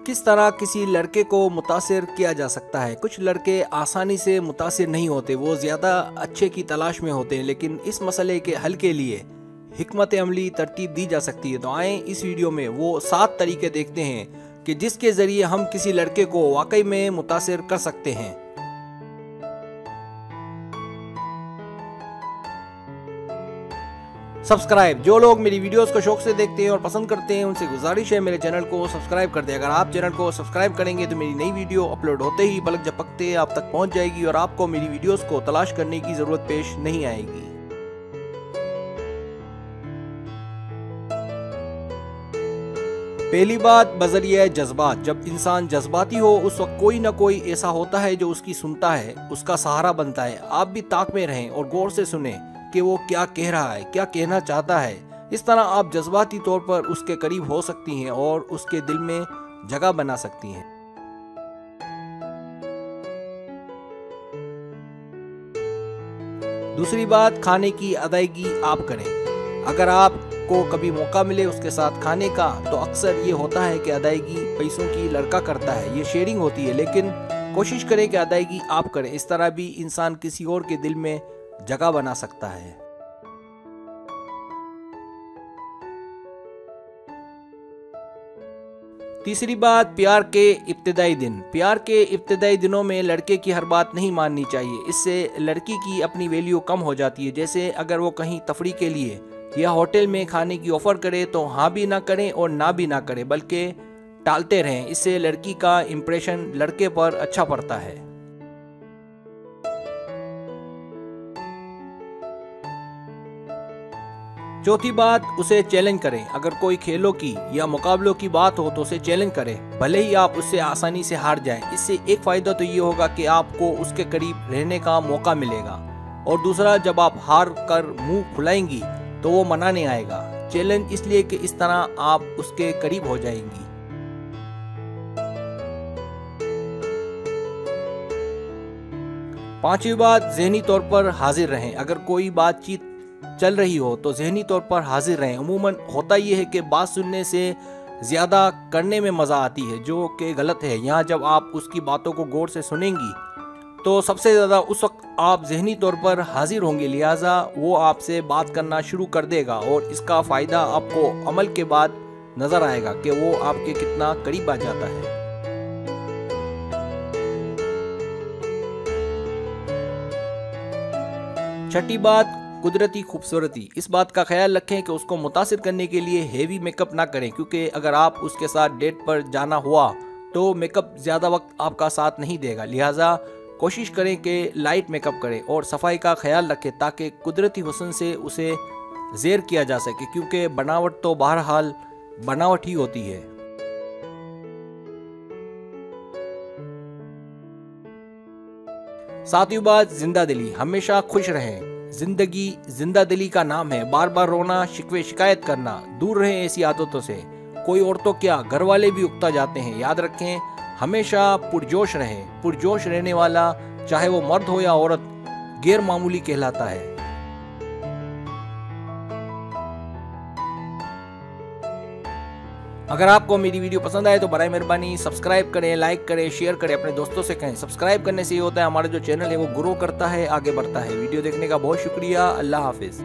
किस तरह किसी लड़के को मुतासिर किया जा सकता है। कुछ लड़के आसानी से मुतासिर नहीं होते, वो ज़्यादा अच्छे की तलाश में होते हैं, लेकिन इस मसले के हल के लिए हिकमत अमली तरतीब दी जा सकती है। तो आए इस वीडियो में वो 7 तरीके देखते हैं कि जिसके ज़रिए हम किसी लड़के को वाकई में मुतासिर कर सकते हैं। सब्सक्राइब, जो लोग मेरी वीडियोस को शौक से देखते हैं और पसंद करते हैं उनसे गुजारिश है मेरे चैनल को सब्सक्राइब कर दें। अगर आप चैनल को सब्सक्राइब करेंगे तो मेरी नई वीडियो अपलोड होते ही पलक झपकते आप तक पहुंच जाएगी और आपको मेरी वीडियोस को तलाश करने की जरूरत पेश नहीं आएगी। पहली बात, बजरिया जज्बात। जब इंसान जज्बाती हो उस वक्त कोई ना कोई ऐसा होता है जो उसकी सुनता है, उसका सहारा बनता है। आप भी ताक में रहें और गौर से सुने कि वो क्या कह रहा है, क्या कहना चाहता है। इस तरह आप जज्बाती तौर पर उसके करीब हो सकती हैं और उसके दिल में जगह बना सकती हैं। दूसरी बात, खाने की अदायगी आप करें। अगर आपको कभी मौका मिले उसके साथ खाने का, तो अक्सर ये होता है कि अदायगी पैसों की लड़का करता है, ये शेयरिंग होती है, लेकिन कोशिश करें कि अदायगी आप करें। इस तरह भी इंसान किसी और के दिल में जगह बना सकता है। तीसरी बात, प्यार के इब्तिदाई दिन। प्यार के इब्तिदाई दिनों में लड़के की हर बात नहीं माननी चाहिए, इससे लड़की की अपनी वैल्यू कम हो जाती है। जैसे अगर वो कहीं तफरी के लिए या होटल में खाने की ऑफर करे तो हाँ भी ना करें और ना भी ना करें, बल्कि टालते रहें। इससे लड़की का इंप्रेशन लड़के पर अच्छा पड़ता है। चौथी बात, उसे चैलेंज करें। अगर कोई खेलों की या मुकाबलों की बात हो तो उसे चैलेंज करें, भले ही आप उससे आसानी से हार जाएं। इससे एक फायदा तो ये होगा कि आपको उसके करीब रहने का मौका मिलेगा, और दूसरा, जब आप हार कर मुंह खुलाएंगी तो वो मनाने आएगा। चैलेंज इसलिए कि इस तरह आप उसके करीब हो जाएंगी। पांचवी बात, ज़हनी तौर पर हाजिर रहें। अगर कोई बातचीत चल रही हो तो ज़हनी तौर पर हाजिर रहें। अमूमन होता यह है कि बात सुनने से ज़्यादा करने में मज़ा आती है, जो कि गलत है। यहाँ जब आप उसकी बातों को गौर से सुनेंगी तो सबसे ज़्यादा उस वक्त आप ज़हनी तौर पर हाजिर होंगे, लिहाजा वो आपसे बात करना शुरू कर देगा और इसका फ़ायदा आपको अमल के बाद नज़र आएगा कि वो आपके कितना करीब आ जाता है। छठी बात, कुदरती खूबसूरती। इस बात का ख्याल रखें कि उसको मुतासिर करने के लिए हेवी मेकअप ना करें, क्योंकि अगर आप उसके साथ डेट पर जाना हुआ तो मेकअप ज़्यादा वक्त आपका साथ नहीं देगा। लिहाजा कोशिश करें कि लाइट मेकअप करें और सफाई का ख्याल रखें ताकि कुदरती हुस्न से उसे ज़ेर किया जा सके, क्योंकि बनावट तो बहरहाल बनावट ही होती है। सातवीं बात, जिंदा दिली। हमेशा खुश रहें। जिंदगी जिंदा दिली का नाम है। बार बार रोना, शिकवे शिकायत करना, दूर रहें ऐसी आदतों से। कोई और तो क्या, घर वाले भी उकता जाते हैं। याद रखें, हमेशा पुरजोश रहें। पुरजोश रहने वाला, चाहे वो मर्द हो या औरत, गैर मामूली कहलाता है। अगर आपको मेरी वीडियो पसंद आए तो बराए मेहरबानी सब्सक्राइब करें, लाइक करें, शेयर करें, अपने दोस्तों से कहें। सब्सक्राइब करने से ये होता है हमारा जो चैनल है वो ग्रो करता है, आगे बढ़ता है। वीडियो देखने का बहुत शुक्रिया। अल्लाह हाफिज।